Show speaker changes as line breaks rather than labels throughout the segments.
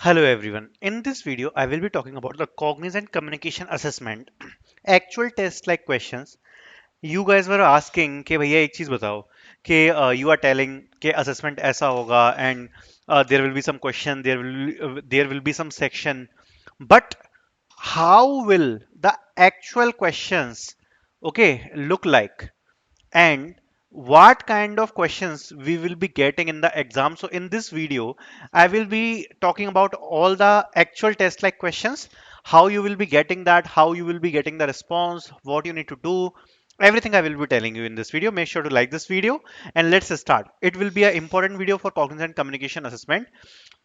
Hello everyone. In this video, I will be talking about the Cognizant Communication Assessment. Actual test like questions. You guys were asking कि भैया एक चीज बताओ कि you are telling कि assessment ऐसा होगा and there will be some question, there will be some section, but how will the actual questions look like? And what kind of questions we will be getting in the exam. So in this video I will be talking about all the actual test like questions, how you will be getting that, how you will be getting the response, what you need to do, everything I will be telling you in this video. Make sure to like this video and let's start. It will be an important video for cognizant communication assessment.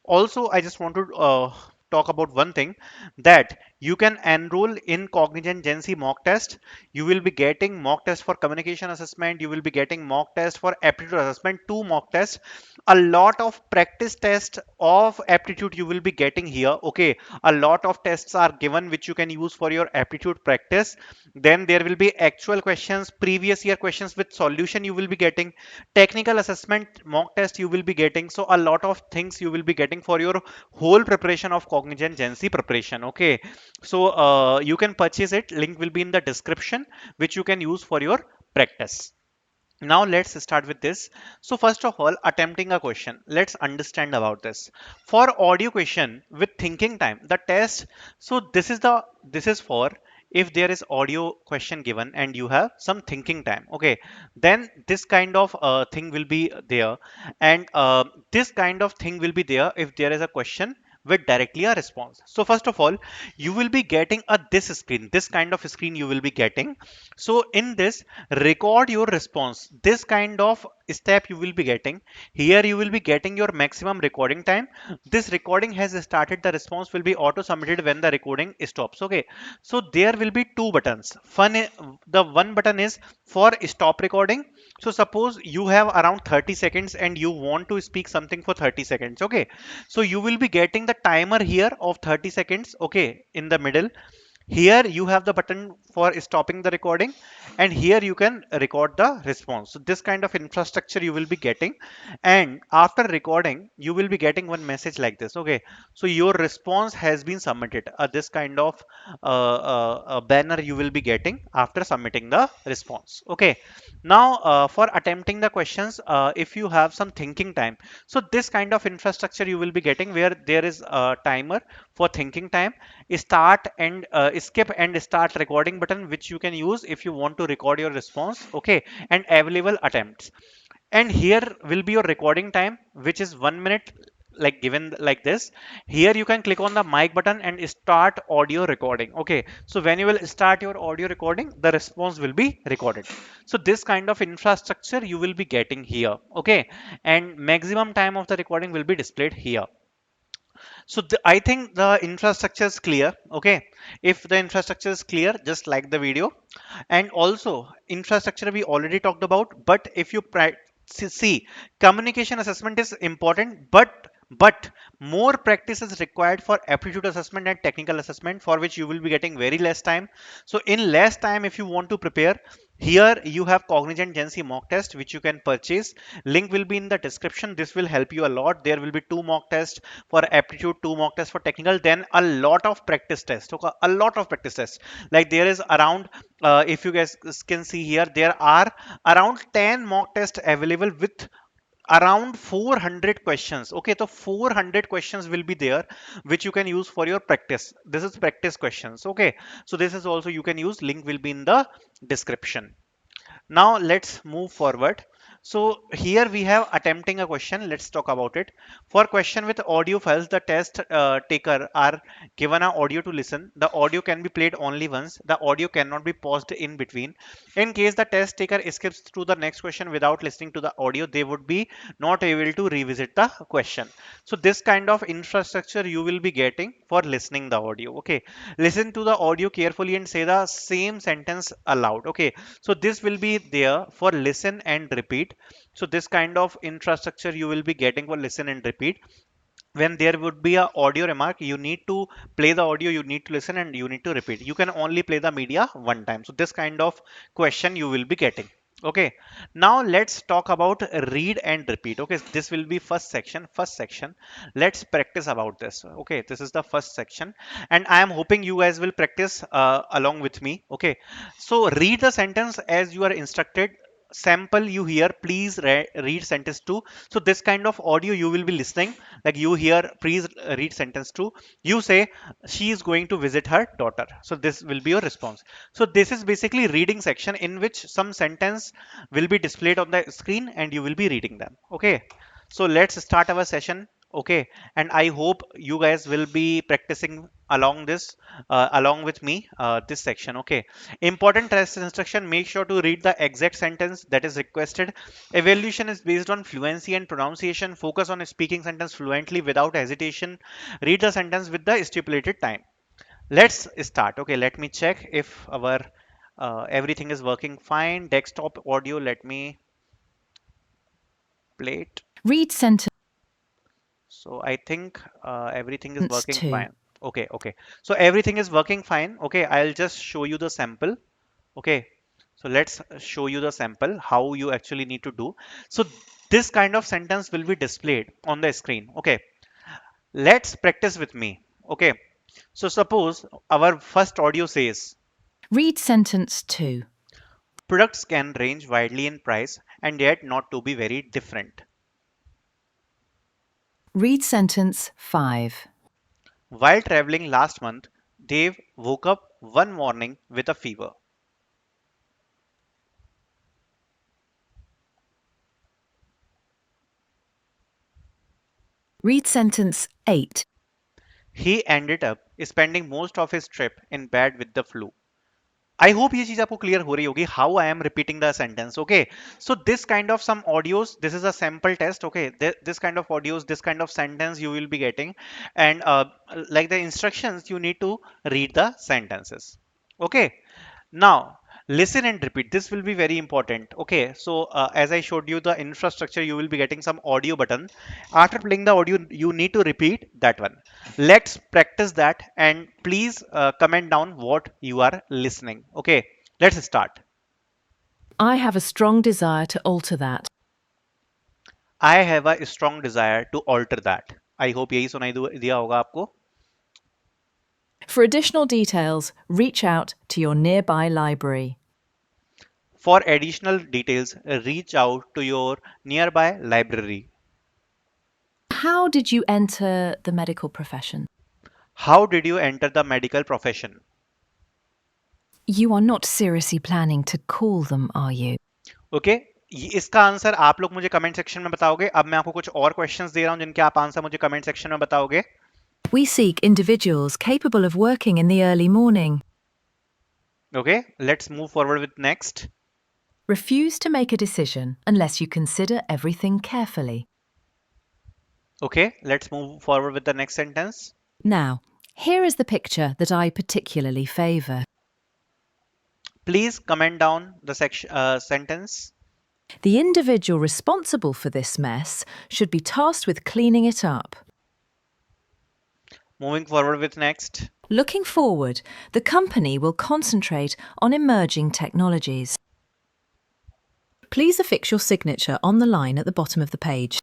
Also, I just want to talk about one thing, that you can enroll in Cognizant Genc mock test. You will be getting mock test for communication assessment. You will be getting mock test for aptitude assessment, two mock tests. A lot of practice test of aptitude you will be getting here. Okay, a lot of tests are given which you can use for your aptitude practice. Then there will be actual questions, previous year questions with solution you will be getting, technical assessment mock test you will be getting. So a lot of things you will be getting for your whole preparation of Cognizant Genc preparation. Okay, so you can purchase it, link will be in the description, which you can use for your practice. Now let's start with this. So first of all, attempting a question, let's understand about this. For audio question with thinking time, the test, so this is for if there is audio question given and you have some thinking time. Okay, then this kind of thing will be there, and this kind of thing will be there if there is a question with directly a response. So first of all, you will be getting a this screen, this kind of screen you will be getting. So in this, record your response, this kind of step you will be getting. Here you will be getting your maximum recording time. This recording has started, the response will be auto submitted when the recording stops. Okay, so there will be two buttons. The one button is for stop recording. So suppose you have around 30 seconds and you want to speak something for 30 seconds. Okay, so you will be getting the timer here of 30 seconds. Okay, in the middle here you have the button for stopping the recording, and here you can record the response. So this kind of infrastructure you will be getting, and after recording you will be getting one message like this. Okay, so your response has been submitted. This kind of banner you will be getting after submitting the response. Okay, now for attempting the questions, if you have some thinking time, so this kind of infrastructure you will be getting where there is a timer for thinking time, start and skip and start recording button, which you can use if you want to record your response. Okay, and available attempts, and here will be your recording time, which is 1 minute, like given like this. Here you can click on the mic button and start audio recording. Okay, so when you will start your audio recording, the response will be recorded. So this kind of infrastructure you will be getting here. Okay, and maximum time of the recording will be displayed here. So I think the infrastructure is clear. Okay, if the infrastructure is clear, just like the video. And also infrastructure we already talked about, but if you see, communication assessment is important, but more practice is required for aptitude assessment and technical assessment, for which you will be getting very less time. So in less time, if you want to prepare, here you have Cognizant Genc mock test, which you can purchase. Link will be in the description. This will help you a lot. There will be two mock tests for aptitude, two mock tests for technical, then a lot of practice tests. Okay, a lot of practice tests. Like there is around, if you guys can see here, there are around 10 mock tests available with around 400 questions. Okay, so 400 questions will be there, which you can use for your practice. This is practice questions. Okay, so this is also you can use. Link will be in the description. Now let's move forward. So here we have attempting a question. Let's talk about it. For question with audio files, the test taker are given an audio to listen. The audio can be played only once. The audio cannot be paused in between. In case the test taker skips to the next question without listening to the audio, they would be not able to revisit the question. So this kind of infrastructure you will be getting for listening the audio. Okay, listen to the audio carefully and say the same sentence aloud. Okay, so this will be there for listen and repeat. So this kind of infrastructure you will be getting for listen and repeat. When there would be a audio remark, you need to play the audio, you need to listen, and you need to repeat. You can only play the media one time. So this kind of question you will be getting. Okay, now let's talk about read and repeat. Okay, this will be first section. First section, let's practice about this. Okay, this is the first section, and I am hoping you guys will practice along with me. Okay, so read the sentence as you are instructed. Sample you hear, please read sentence 2. So this kind of audio you will be listening, like you hear, please read sentence 2. You say she is going to visit her daughter. So this will be your response. So this is basically reading section in which some sentence will be displayed on the screen and you will be reading them. Okay, so let's start our session. Okay, and I hope you guys will be practicing along this along with me this section. Okay, important test instruction, make sure to read the exact sentence that is requested. Evaluation is based on fluency and pronunciation. Focus on speaking sentence fluently without hesitation. Read the sentence with the stipulated time. Let's start. Okay, let me check if our everything is working fine. Desktop audio, let me play it.
Read sentence
So I think everything is working
2.
fine. Okay, okay. So everything is working fine. Okay, I'll just show you the sample. Okay, so let's show you the sample how you actually need to do. So this kind of sentence will be displayed on the screen. Okay, let's practice with me. Okay, so suppose our first audio says
Read sentence 2.
products can range widely in price and yet not to be very different.
Read sentence 5.
While traveling last month, Dave woke up one morning with a fever.
Read sentence 8.
He ended up spending most of his trip in bed with the flu. I hope ये चीज आपको clear हो रही होगी how I am repeating the sentence okay so this kind of some audios this is a sample test okay this kind of audios this kind of sentence you will be getting and like the instructions you need to read the sentences okay now listen and repeat, this will be very important. Okay, so as I showed you the infrastructure, you will be getting some audio button. After playing the audio you need to repeat that one. Let's practice that and please comment down what you are listening. Okay, let's start.
I have a strong desire to alter that.
I have a strong desire to alter that. I hope यही सुनाई दिया होगा आपको.
For additional details, reach out to your nearby library.
For additional details reach out to your nearby library.
How did you enter the medical profession?
How did you enter the medical profession?
You are not seriously planning to call them, are you?
Okay, इसका answer आप लोग मुझे comment section में बताओगे. अब मैं आपको कुछ और क्वेश्चंस दे रहा हूं जिनके आप आंसर मुझे कमेंट सेक्शन में बताओगे.
We seek individuals capable of working in the early morning.
Okay, let's move forward with next.
Refuse to make a decision unless you consider everything carefully.
Okay, let's move forward with the next sentence.
Now, here is the picture that I particularly favour.
Please comment down the sentence.
The individual responsible for this mess should be tasked with cleaning it up.
Moving forward with next.
Looking forward, the company will concentrate on emerging technologies. Please affix your signature on the line at the bottom of the page.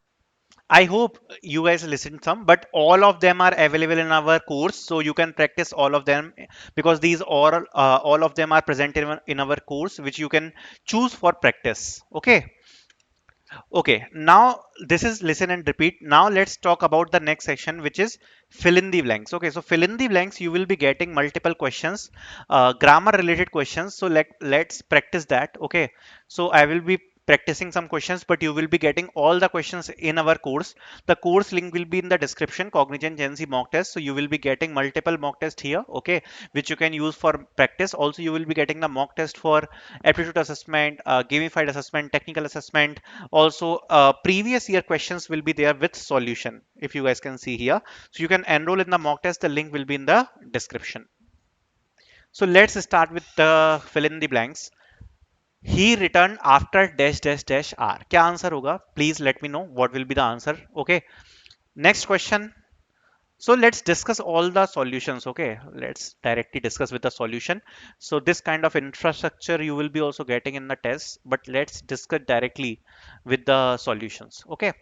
I hope you guys listened some, but all of them are available in our course, so you can practice all of them because these all of them are present in our course, which you can choose for practice. Okay. Okay, now this is listen and repeat. Now let's talk about the next section, which is fill in the blanks. Okay, so fill in the blanks, you will be getting multiple questions, grammar related questions. So let's practice that. Okay, so I will be practicing some questions, but you will be getting all the questions in our course. The course link will be in the description, Cognizant Genc mock test. So you will be getting multiple mock tests here, okay, which you can use for practice. Also, you will be getting the mock test for aptitude assessment, gamified assessment, technical assessment. Also previous year questions will be there with solution, if you guys can see here. So you can enroll in the mock test, the link will be in the description. So let's start with the fill in the blanks. He returned after dash dash dash r. क्या answer होगा? Please let me know what will be the answer. Okay, next question. So let's discuss all the solutions. Okay, let's directly discuss with the solution. So this kind of infrastructure you will be also getting in the test, but let's discuss directly with the solutions. Okay.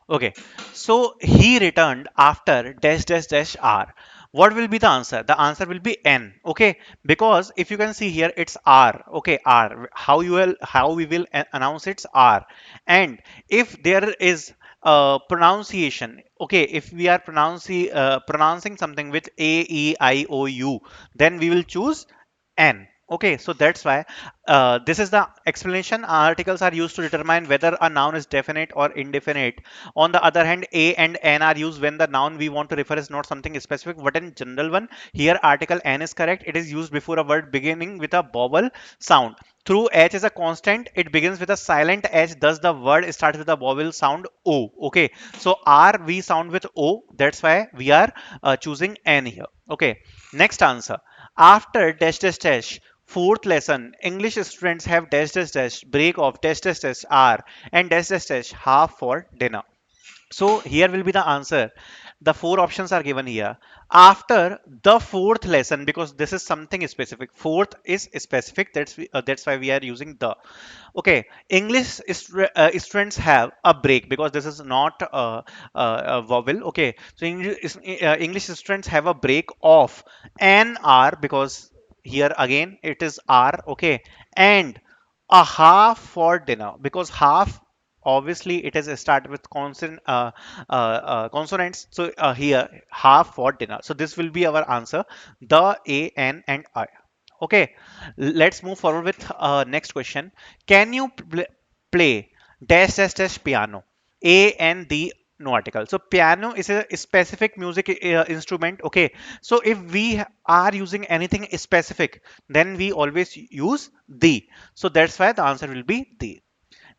Okay, so he returned after dash dash dash r. What will be the answer? The answer will be n. Okay, because if you can see here, it's r. Okay, r. How we will announce it's r. And if there is pronunciation, okay, if we are pronouncing something with a e I o u, then we will choose n. Okay, so that's why this is the explanation. Articles are used to determine whether a noun is definite or indefinite. On the other hand, a and n are used when the noun we want to refer is not something specific but in general one. Here article n is correct. It is used before a word beginning with a vowel sound. Through h is a constant, it begins with a silent h, thus the word starts with a vowel sound o. Okay, so r we sound with o, that's why we are choosing n here. Okay, next answer. After dash dash dash fourth lesson, English students have dash dash dash break of dash dash dash hour and dash dash dash half for dinner. So here will be the answer. The four options are given here. After the fourth lesson, because this is something specific. Fourth is specific. That's why we are using the. Okay, students have a break because this is not a vowel. Okay, so English students have a break of an hour because here again it is r. Okay, and a half for dinner because half obviously it is started with consonants, so here half for dinner, so this will be our answer, the a n and I. Okay, let's move forward with next question. Can you play dash dash dash piano? A and the no article. So piano is a specific music instrument. Okay. So if we are using anything specific, then we always use the. So that's why the answer will be the.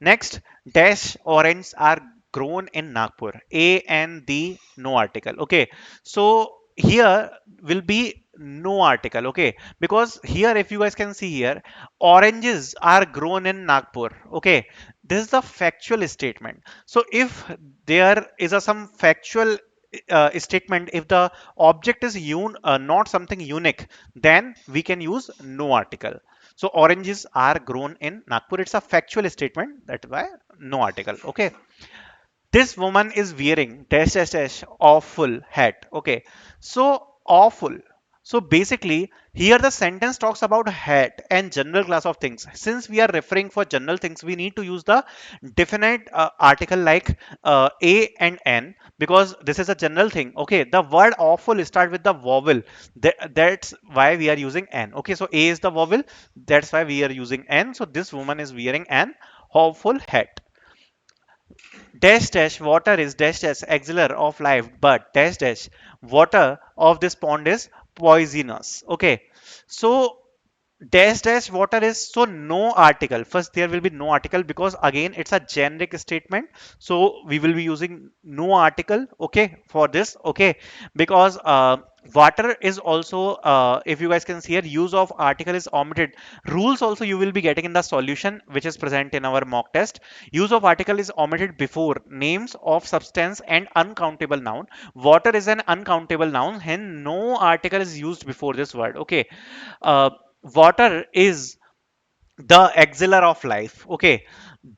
Next, dash orange are grown in Nagpur. A and the no article. Okay. So here will be no article. Okay. Because here, if you guys can see here, oranges are grown in Nagpur. Okay. This is a factual statement. So if there is a some factual statement, if the object is not something unique, then we can use no article. So oranges are grown in Nagpur. It's a factual statement. That's why no article. Okay. This woman is wearing dash dash dash awful hat. Okay. So awful. So basically, here the sentence talks about hat and general class of things. Since we are referring for general things, we need to use the definite article like a and n because this is a general thing. Okay, the word awful start with the vowel. That's why we are using n. Okay, so a is the vowel. That's why we are using n. So this woman is wearing an awful hat. Dash dash water is dash dash auxiliary of life, but dash dash water of this pond is poisonous. Okay, so dash dash water is so no article. First, there will be no article because again it's a generic statement. So we will be using no article. Okay, for this. Okay, because water is also if you guys can see here, use of article is omitted. Rules also you will be getting in the solution which is present in our mock test. Use of article is omitted before names of substance and uncountable noun. Water is an uncountable noun, hence no article is used before this word. Okay, water is the auxiliary of life. Okay,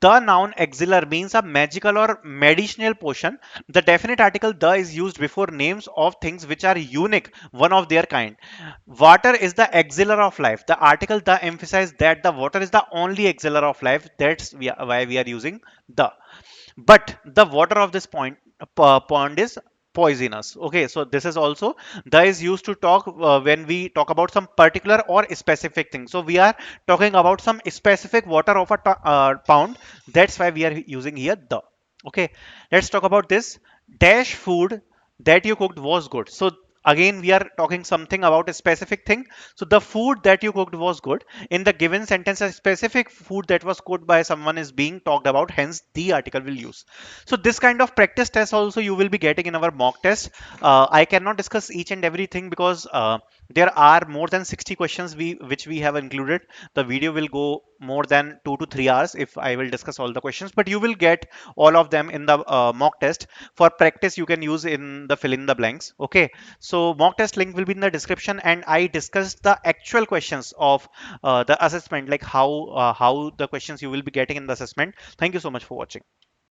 the noun auxiliary means a magical or medicinal potion. The definite article the is used before names of things which are unique, one of their kind. Water is the auxiliary of life. The article the emphasizes that the water is the only auxiliary of life. That's why we are using the. But the water of this pond is poisonous. Okay, so this is also the is used to talk when we talk about some particular or specific thing. So we are talking about some specific water of a pound. That's why we are using here the. Okay, let's talk about this. Dash food that you cooked was good. So again we are talking something about a specific thing. So the food that you cooked was good. In the given sentence, a specific food that was cooked by someone is being talked about, hence the article will use. So this kind of practice test also you will be getting in our mock test. I cannot discuss each and everything because there are more than 60 questions which we have included. The video will go more than 2 to 3 hours if I will discuss all the questions, but you will get all of them in the mock test. For practice, you can use in the fill in the blanks. Okay, so mock test link will be in the description, and I discussed the actual questions of the assessment, like how the questions you will be getting in the assessment. Thank you so much for watching.